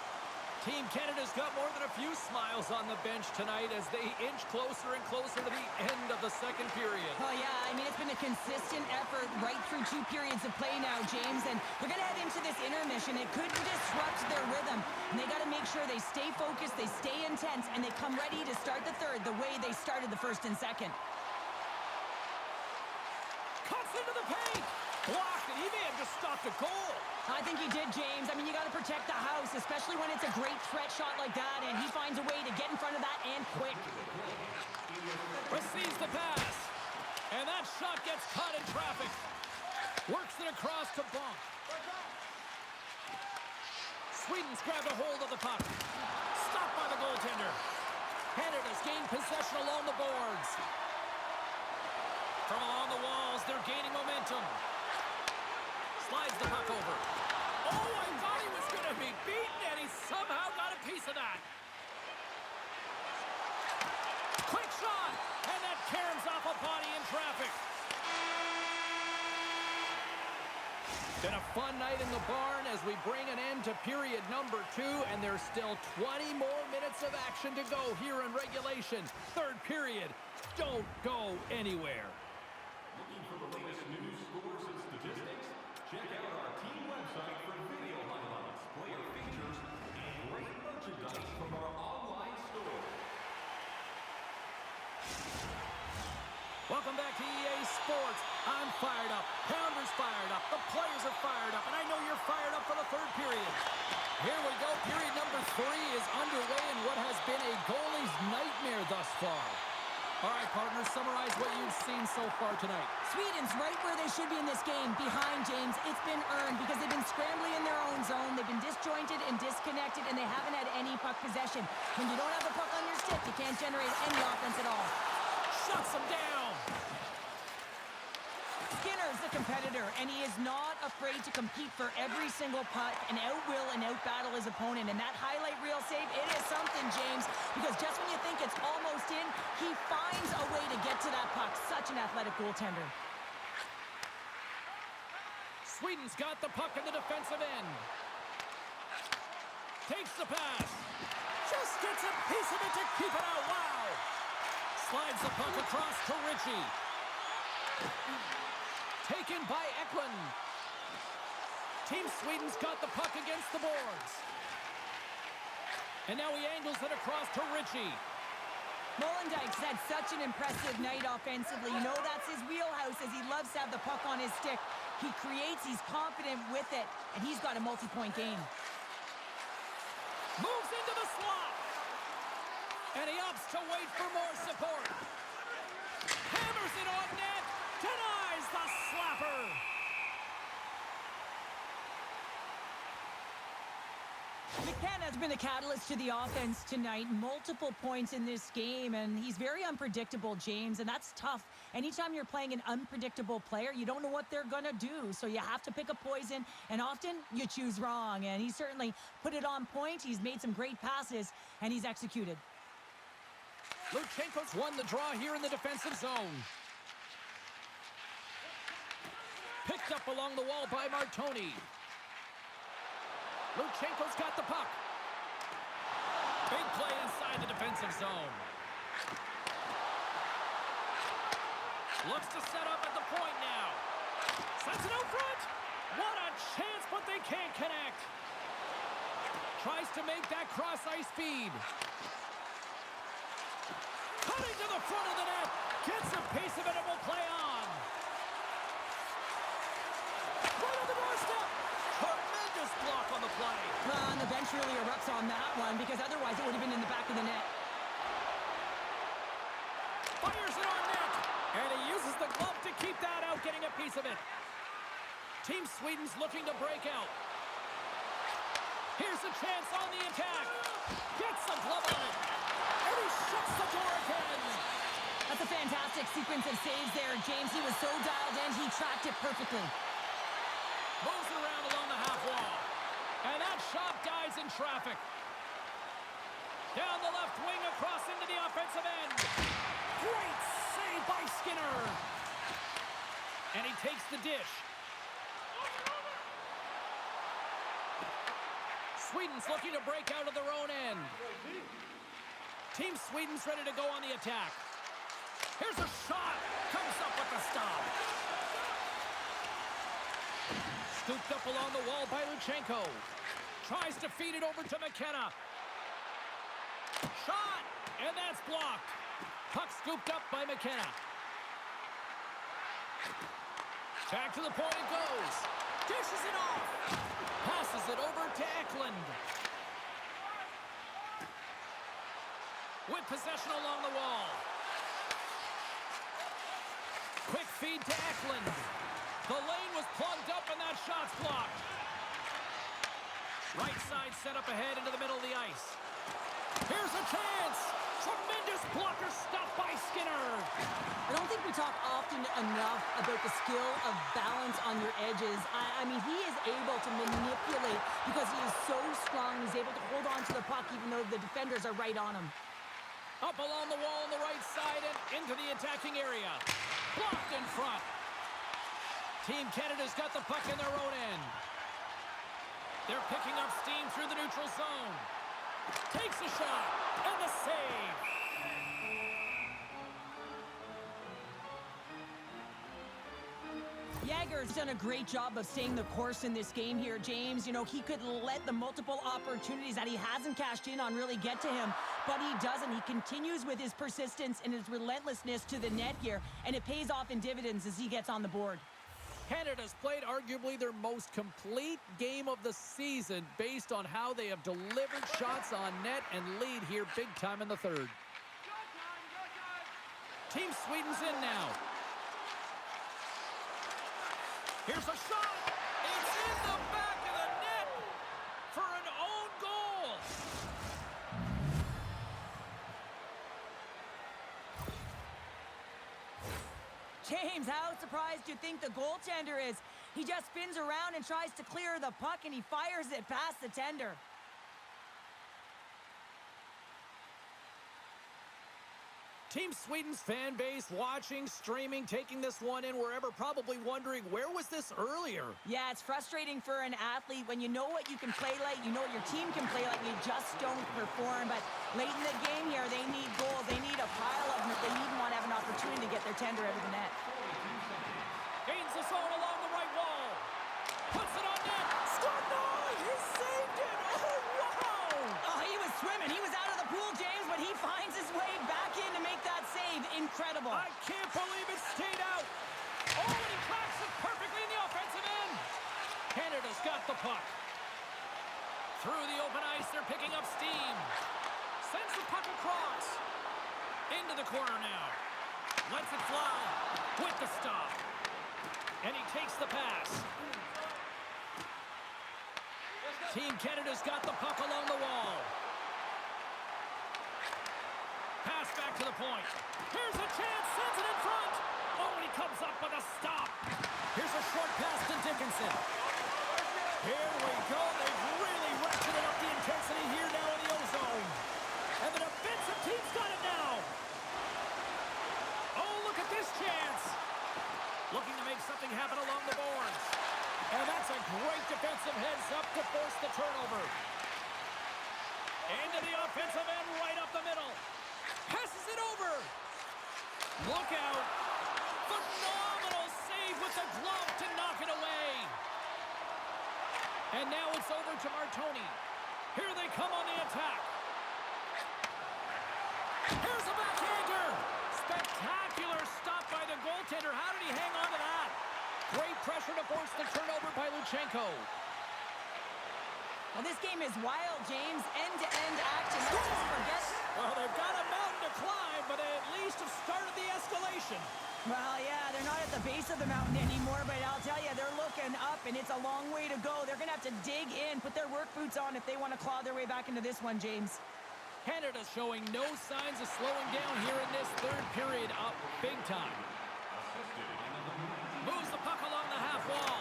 [SPEAKER 1] Team Canada's got more than a few smiles on the bench tonight as they inch closer and closer to the end of the second period.
[SPEAKER 2] Oh, yeah, I mean, it's been a consistent effort right through 2 periods of play now, James, and they're going to head into this intermission. It could disrupt their rhythm, and they got to make sure they stay focused, they stay intense, and they come ready to start the third the way they started the first and second.
[SPEAKER 1] Cuts into the paint! Blocked, and he may have just stopped a goal.
[SPEAKER 2] I think he did, James. I mean, you got to protect the house, especially when it's a great threat shot like that, and he finds a way to get in front of that and quick.
[SPEAKER 1] Receives the pass, and that shot gets caught in traffic. Works it across to Bonk. Sweden's grabbed a hold of the puck. Stopped by the goaltender. Canada's gained possession along the boards. From along the walls, they're gaining momentum. Slides the puck over. Oh, I thought he was going to be beaten, and he somehow got a piece of that. Quick shot, and that caroms off a body in traffic. Been a fun night in the barn as we bring an end to period number 2, and there's still 20 more minutes of action to go here in regulation. Third period. Don't go anywhere.
[SPEAKER 3] Looking for the latest news, scores, and statistics? Check out our team website for video highlights, player features, and great merchandise from our online store.
[SPEAKER 1] Welcome back to EA Sports. I'm fired up. Pounder's fired up. The players are fired up. And I know you're fired up for the third period. Here we go. Period number 3 is underway in what has been a goalie's nightmare thus far. All right, partners, summarize what you've seen so far tonight.
[SPEAKER 2] Sweden's right where they should be in this game, behind James. It's been earned because they've been scrambling in their own zone. They've been disjointed and disconnected, and they haven't had any puck possession. When you don't have the puck on your stick, you can't generate any offense at all.
[SPEAKER 1] Shuts them down.
[SPEAKER 2] Skinner's the competitor, and he is not afraid to compete for every single puck and out-will and out-battle his opponent. And that highlight reel save, it is something, James, because just when you think it's almost in, he finds a way to get to that puck. Such an athletic goaltender.
[SPEAKER 1] Sweden's got the puck in the defensive end. Takes the pass. Just gets a piece of it to keep it out. Wow. Slides the puck across to Ritchie. Taken by Eklund. Team Sweden's got the puck against the boards. And now he angles it across to Ritchie.
[SPEAKER 2] Molendyke's had such an impressive night offensively. You know that's his wheelhouse, as he loves to have the puck on his stick. He creates, he's confident with it, and he's got a multi-point game.
[SPEAKER 1] Moves into the slot. And he opts to wait for more support. Hammers it on net. Denies the slapper.
[SPEAKER 2] McKenna's been the catalyst to the offense tonight. Multiple points in this game, and he's very unpredictable, James, and that's tough. Anytime you're playing an unpredictable player, you don't know what they're going to do, so you have to pick a poison, and often you choose wrong, and he certainly put it on point. He's made some great passes, and he's executed.
[SPEAKER 1] Luchenko's won the draw here in the defensive zone. Picked up along the wall by Martoni. Luchenko's got the puck. Big play inside the defensive zone. Looks to set up at the point now. Sends it out front. What a chance, but they can't connect. Tries to make that cross-ice feed. Cutting to the front of the net. Gets a piece of it and will play on. Right on the doorstep. Tremendous block on the play.
[SPEAKER 2] Well, and the bench really erupts on that one because otherwise it would have been in the back of the net.
[SPEAKER 1] Fires it on net. And he uses the glove to keep that out, getting a piece of it. Team Sweden's looking to break out. Here's a chance on the attack. Gets the glove on it. And he shuts the door again.
[SPEAKER 2] That's a fantastic sequence of saves there, James. He was so dialed in, he tracked it perfectly.
[SPEAKER 1] Moves around along the half wall. And that shot dies in traffic. Down the left wing across into the offensive end. Great save by Skinner. And he takes the dish. Sweden's looking to break out of their own end. Team Sweden's ready to go on the attack. Here's a shot. Comes up with the stop. Scooped up along the wall by Luchenko. Tries to feed it over to McKenna. Shot! And that's blocked. Puck scooped up by McKenna. Back to the point it goes. Dishes it off. Passes it over to Eklund. With possession along the wall. Quick feed to Eklund. The lane was plugged up and that shot's blocked. Right side set up ahead into the middle of the ice. Here's a chance. Tremendous blocker stuff by Skinner.
[SPEAKER 2] I don't think we talk often enough about the skill of balance on your edges. I mean, he is able to manipulate because he is so strong. He's able to hold on to the puck even though the defenders are right on him.
[SPEAKER 1] Up along the wall on the right side and into the attacking area. Blocked in front. Team Canada's got the puck in their own end. They're picking up steam through the neutral zone. Takes a shot and the save.
[SPEAKER 2] Jagger's done a great job of staying the course in this game here, James. You know, he could let the multiple opportunities that he hasn't cashed in on really get to him, but he doesn't. He continues with his persistence and his relentlessness to the net here, and it pays off in dividends as he gets on the board.
[SPEAKER 1] Canada's played arguably their most complete game of the season based on how they have delivered shots on net and lead here big time in the third. Team Sweden's in now. Here's a shot. It's in the back of the net for an own goal.
[SPEAKER 2] James, how surprised do you think the goaltender is? He just spins around and tries to clear the puck, and he fires it past the tender.
[SPEAKER 1] Team Sweden's fan base watching, streaming, taking this one in wherever, probably wondering, where was this earlier?
[SPEAKER 2] Yeah, it's frustrating for an athlete when you know what you can play like, you know what your team can play like, you just don't perform. But late in the game here, they need goals. They need a pile of them if they even want to have an opportunity to get their tender out of the net.
[SPEAKER 1] Gains the zone along the right wall. Puts it on net. Scored! He saved it! Oh, wow!
[SPEAKER 2] Oh, he was swimming. He was out of the pool, James, but he finds his way back in to make that save. Incredible.
[SPEAKER 1] I can't believe it stayed out. Oh, and he cracks it perfectly in the offensive end. Canada's got the puck. Through the open ice, they're picking up steam. Sends the puck across. Into the corner now. Lets it fly with the stop. And he takes the pass. Team Canada's got the puck along the wall. Pass back to the point. Here's a chance, sends it in front. Oh, and he comes up with a stop. Here's a short pass to Dickinson. Here we go. They've really ratcheted up the intensity here now in the O-zone. And the defensive team's got it now. Oh, look at this chance. Looking to make something happen along the boards. And that's a great defensive heads-up to force the turnover. Into the offensive end, right up the middle. Passes it over. Look out. Phenomenal save with the glove to knock it away. And now it's over to Martoni. Here they come on the attack. Here's a backhander. Spectacular stop by the goaltender. How did he hang on to that? Great pressure to force the turnover by Luchenko.
[SPEAKER 2] Well, this game is wild, James. End-to-end action. Let's just forget.
[SPEAKER 1] Well, they've got a mountain to climb, but they at least have started the escalation.
[SPEAKER 2] Well, yeah, they're not at the base of the mountain anymore, but I'll tell you, they're looking up, and it's a long way to go. They're going to have to dig in, put their work boots on if they want to claw their way back into this one, James.
[SPEAKER 1] Canada's showing no signs of slowing down here in this third period, up big time. Moves the puck along the half wall.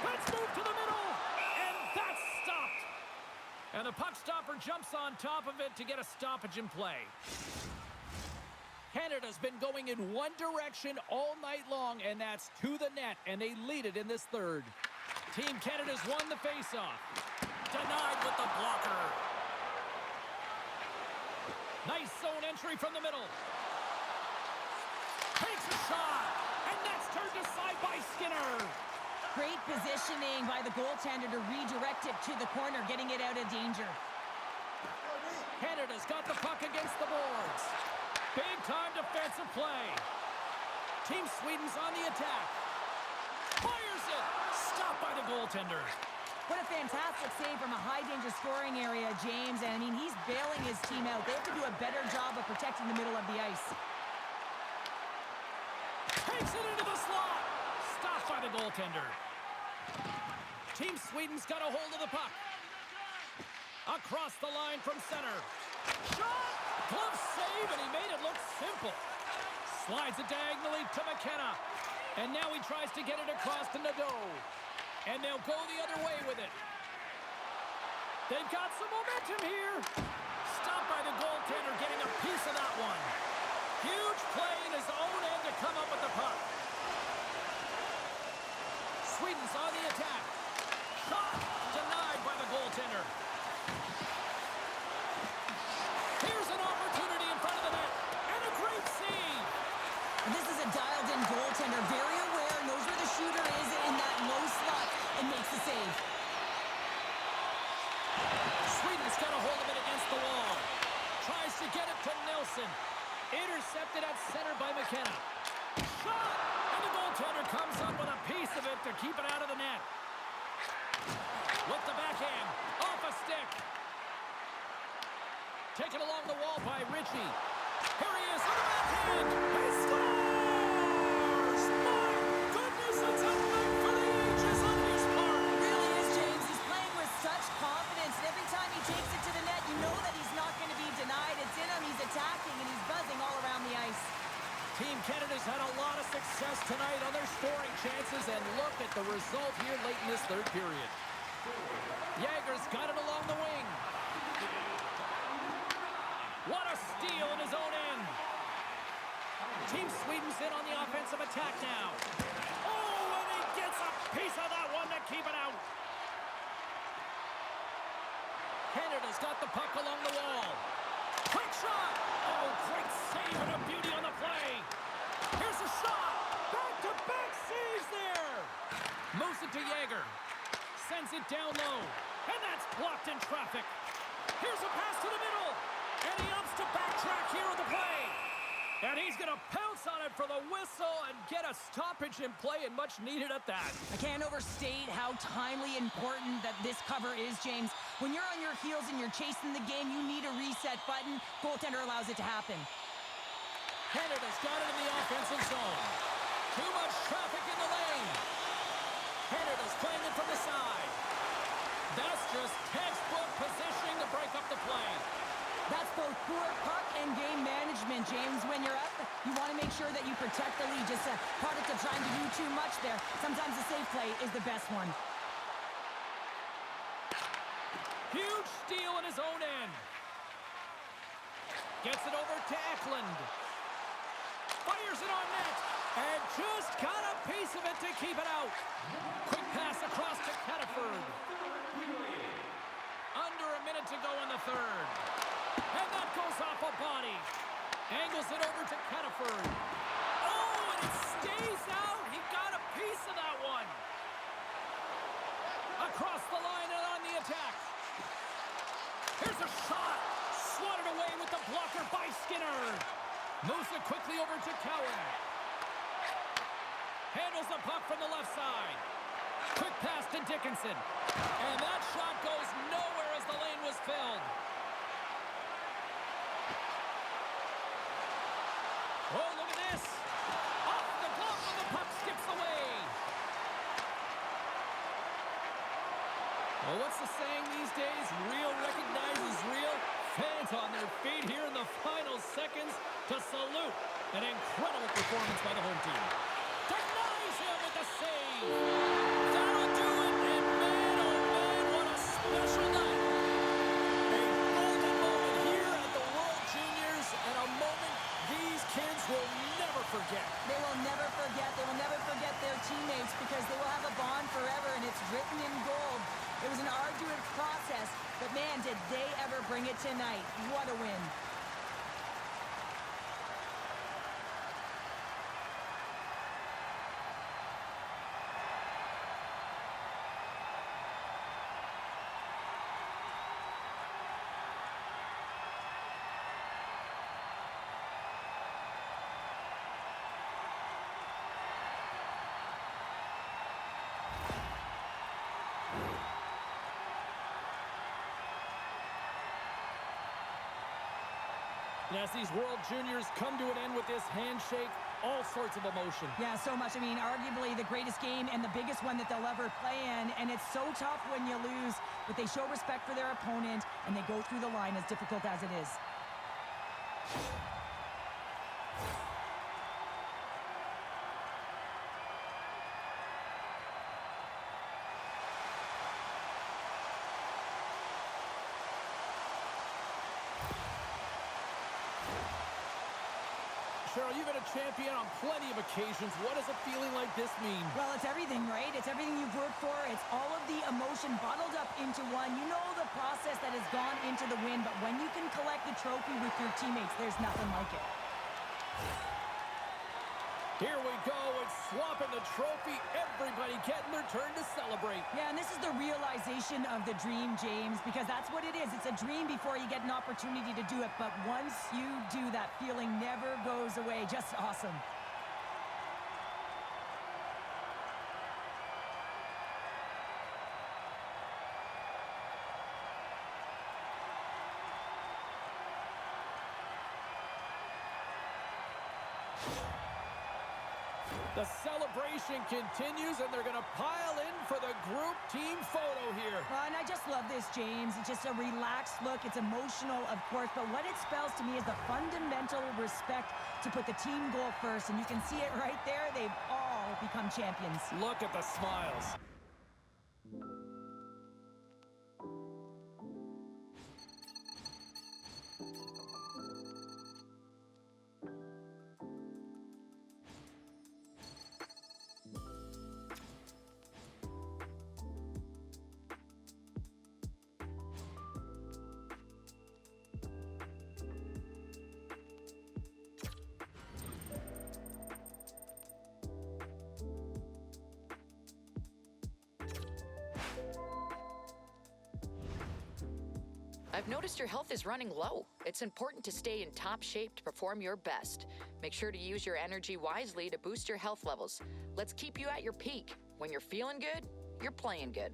[SPEAKER 1] Let's move to the middle, and that's stopped. And the puck stopper jumps on top of it to get a stoppage in play. Canada's been going in one direction all night long, and that's to the net, and they lead it in this third. Team Canada's won the faceoff. Denied with the blocker. Nice zone entry from the middle. Takes a shot, and that's turned aside by Skinner.
[SPEAKER 2] Great positioning by the goaltender to redirect it to the corner, getting it out of danger.
[SPEAKER 1] Canada's got the puck against the boards. Big-time defensive play. Team Sweden's on the attack. Fires it. Stopped by the goaltender.
[SPEAKER 2] What a fantastic save from a high-danger scoring area, James. And, I mean, he's bailing his team out. They have to do a better job of protecting the middle of the ice.
[SPEAKER 1] Takes it into the slot. Stopped by the goaltender. Team Sweden's got a hold of the puck. Across the line from center. Shot! Glove save, and he made it look simple. Slides it diagonally to McKenna. And now he tries to get it across to Nadeau. And they'll go the other way with it. They've got some momentum here. Stopped by the goaltender, getting a piece of that one. Huge play in his own end to come up with the puck. Sweden's on the attack. Shot denied by the goaltender. Here's an opportunity in front of the net. And a great save.
[SPEAKER 2] And this is a dialed-in goaltender, very aware, knows where the shooter is in that low slot, and makes the save.
[SPEAKER 1] Sweden's got a hold of it against the wall. Tries to get it to Nelson. Intercepted at center by McKenna. Shot! And the goaltender comes up with a piece of it to keep it out of the net. With the backhand, off a stick. Taken along the wall by Ritchie. Here he is with the backhand. He scores! My goodness, it's a night for the ages on his part.
[SPEAKER 2] It really is, James. He's playing with such confidence, and every time he takes it to the net, you know that he's not going to be denied. It's in him, he's attacking, and he's buzzing all around the ice.
[SPEAKER 1] Team Canada's had a lot of success tonight on their scoring chances, and look at the result here late in this third period. Jagger's got it along the wing. What a steal in his own end. Team Sweden's in on the offensive attack now. Oh, and he gets a piece of that one to keep it out. Canada's got the puck along the wall. Quick shot. Oh, great save and a beauty on the play. Here's a shot. Back-to-back saves there. Moves it to Jagger. Sends it down low. And that's blocked in traffic. Here's a pass to the middle. And he opts to backtrack here on the play. And he's going to pounce on it for the whistle and get a stoppage in play, and much needed at that.
[SPEAKER 2] I can't overstate how timely important that this cover is, James. When you're on your heels and you're chasing the game, you need a reset button. Goaltender allows it to happen.
[SPEAKER 1] Canada's got it in the offensive zone. Too much traffic in the lane. Canada's playing it from the side. That's just textbook positioning to break up the play.
[SPEAKER 2] That's both poor puck and game management, James. When you're up, you want to make sure that you protect the lead. Just a product of trying to do too much there. Sometimes the safe play is the best one.
[SPEAKER 1] Huge steal in his own end. Gets it over to Eklund. Fires it on net. And just got a piece of it to keep it out. Quick pass across to Ketterford. Under a minute to go in the third. And that goes off a body. Angles it over to Ketterford. Oh, and it stays out. He got a piece of that one. Across the line and on the attack. Here's a shot. Swatted away with the blocker by Skinner. Moves it quickly over to Cowan. Handles the puck from the left side. Quick pass to Dickinson. And that shot goes nowhere as the lane was filled. Oh, look at this. Off the glove and the puck skips away. Well, what's the saying these days? Real recognizes real. Fans on their feet here in the final seconds to salute an incredible performance by the home team. Denies him with the save. That'll do it, and man, oh man, what a special night. A golden moment here at the World Juniors, and a moment these kids will never forget.
[SPEAKER 2] They will never forget. They will never forget their teammates because they will have a bond forever, and it's written in gold. It was an arduous process, but man, did they ever bring it tonight. What a win.
[SPEAKER 1] And as these World Juniors come to an end with this handshake, all sorts of emotion.
[SPEAKER 2] Yeah, so much. I mean, arguably the greatest game and the biggest one that they'll ever play in. And it's so tough when you lose, but they show respect for their opponent, and they go through the line as difficult as it is.
[SPEAKER 1] Cheryl, you've been a champion on plenty of occasions. What does a feeling like this mean?
[SPEAKER 2] Well, it's everything, right? It's everything you've worked for. It's all of the emotion bottled up into one. You know the process that has gone into the win, but when you can collect the trophy with your teammates, there's nothing like it.
[SPEAKER 1] Here we go. It's swapping the trophy. Everybody getting their turn to celebrate.
[SPEAKER 2] Yeah, and this is the realization of the dream, James, because that's what it is. It's a dream before you get an opportunity to do it, but once you do, that feeling never goes away. Just awesome.
[SPEAKER 1] The celebration continues, and they're going to pile in for the group team photo here.
[SPEAKER 2] And I just love this, James. It's just a relaxed look. It's emotional, of course, but what it spells to me is the fundamental respect to put the team goal first, and you can see it right there. They've all become champions.
[SPEAKER 1] Look at the smiles.
[SPEAKER 4] I've noticed your health is running low. It's important to stay in top shape to perform your best. Make sure to use your energy wisely to boost your health levels. Let's keep you at your peak. When you're feeling good, you're playing good.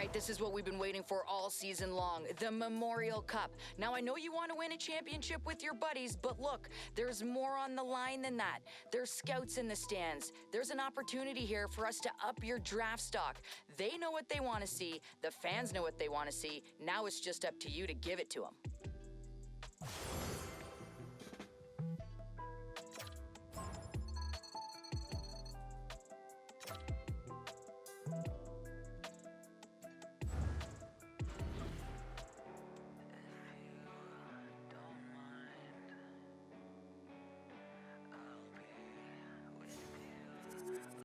[SPEAKER 4] right, this is what we've been waiting for all season long, the Memorial Cup. Now, I know you want to win a championship with your buddies, but look, there's more on the line than that. There's scouts in the stands. There's an opportunity here for us to up your draft stock. They know what they want to see. The fans know what they want to see. Now it's just up to you to give it to them.